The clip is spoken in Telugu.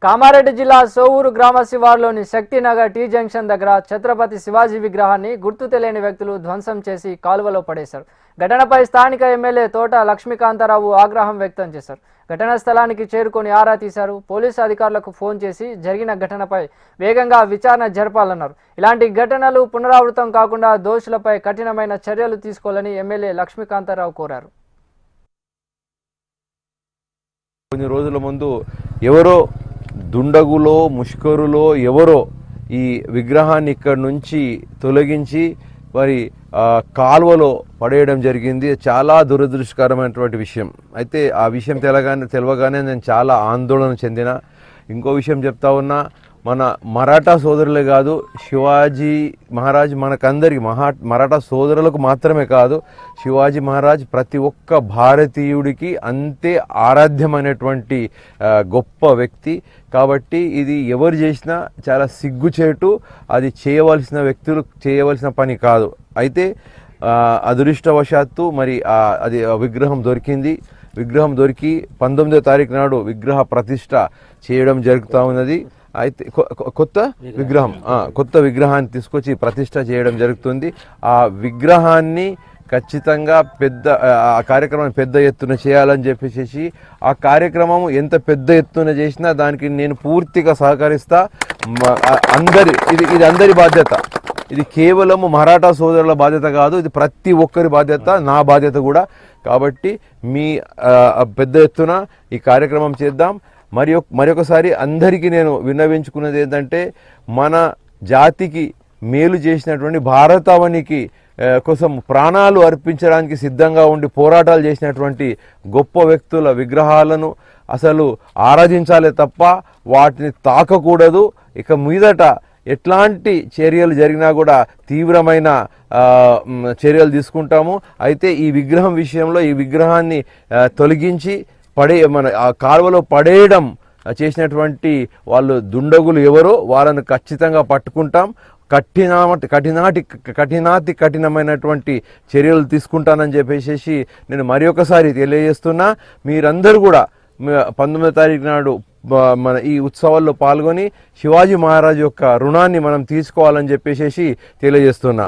కామారెడ్డి జిల్లా సోవూరు గ్రామ శివార్లోని శక్తినగర్ టీ జంక్షన్ దగ్గర ఛత్రపతి శివాజీ విగ్రహాన్ని గుర్తు తెలియని వ్యక్తులు ధ్వంసం చేసి కాలువలో పడేశారు. ఘటనపై స్థానిక ఎమ్మెల్యే తోట లక్ష్మీకాంతారావు ఆగ్రహం వ్యక్తం చేశారు. ఘటనా స్థలానికి చేరుకొని ఆరా తీశారు. పోలీసు అధికారులకు ఫోన్ చేసి జరిగిన ఘటనపై వేగంగా విచారణ జరపాలన్నారు. ఇలాంటి ఘటనలు పునరావృతం కాకుండా దోషులపై కఠినమైన చర్యలు తీసుకోవాలని ఎమ్మెల్యే లక్ష్మీకాంతారావు కోరారు. కొన్ని రోజుల ముందు ఎవరో దుండగులో ముష్కరులో ఎవరో ఈ విగ్రహాన్ని ఇక్కడి నుంచి తొలగించి మరి కాలువలో పడేయడం జరిగింది. చాలా దురదృష్టకరమైనటువంటి విషయం. అయితే ఆ విషయం తెలవగానే నేను చాలా ఆందోళన చెందిన. ఇంకో విషయం చెప్తా ఉన్నా, మన మరాఠా సోదరులే కాదు, శివాజీ మహారాజ్ మనకందరికి మరాఠా సోదరులకు మాత్రమే కాదు, శివాజీ మహారాజ్ ప్రతి ఒక్క భారతీయుడికి అంతే ఆరాధ్యమైనటువంటి గొప్ప వ్యక్తి. కాబట్టి ఇది ఎవరు చేసినా చాలా సిగ్గుచేటు. అది చేయవలసిన వ్యక్తులు చేయవలసిన పని కాదు. అయితే అదృష్టవశాత్తు మరి అది విగ్రహం దొరికింది. విగ్రహం దొరికి 19వ తారీఖు నాడు విగ్రహ ప్రతిష్ట చేయడం జరుగుతూ ఉన్నది. అయితే కొత్త విగ్రహాన్ని తీసుకొచ్చి ప్రతిష్ట చేయడం జరుగుతుంది. ఆ విగ్రహాన్ని ఖచ్చితంగా ఆ కార్యక్రమాన్ని పెద్ద ఎత్తున చేయాలని చెప్పేసి, ఆ కార్యక్రమం ఎంత పెద్ద ఎత్తున చేసినా దానికి నేను పూర్తిగా సహకరిస్తా. ఇది అందరి బాధ్యత. ఇది కేవలం మరాఠా సోదరుల బాధ్యత కాదు, ఇది ప్రతి ఒక్కరి బాధ్యత, నా బాధ్యత కూడా. కాబట్టి మీ పెద్ద ఎత్తున ఈ కార్యక్రమం చేద్దాం. మరొకసారి అందరికీ నేను విన్నవించుకున్నది ఏంటంటే, మన జాతికి మేలు చేసినటువంటి భారతావనికి కోసం ప్రాణాలు అర్పించడానికి సిద్ధంగా ఉండి పోరాటాలు చేసినటువంటి గొప్ప వ్యక్తుల విగ్రహాలను అసలు ఆరాధించాలే తప్ప వాటిని తాకకూడదు. ఇక మీదట ఎట్లాంటి చర్యలు జరిగినా కూడా తీవ్రమైన చర్యలు తీసుకుంటాము. అయితే ఈ విగ్రహం విషయంలో ఈ విగ్రహాన్ని తొలగించి మన ఆ కాలువలో పడేయడం చేసినటువంటి వాళ్ళు దుండగులు ఎవరో వాళ్ళను ఖచ్చితంగా పట్టుకుంటాం. కఠినమైనటువంటి చర్యలు తీసుకుంటానని చెప్పేసి నేను మరొకసారి తెలియజేస్తున్నా. మీరందరూ కూడా 19వ తారీఖు నాడు మన ఈ ఉత్సవాల్లో పాల్గొని శివాజీ మహారాజ్ యొక్క రుణాన్ని మనం తీసుకోవాలని చెప్పేసి తెలియజేస్తున్నా.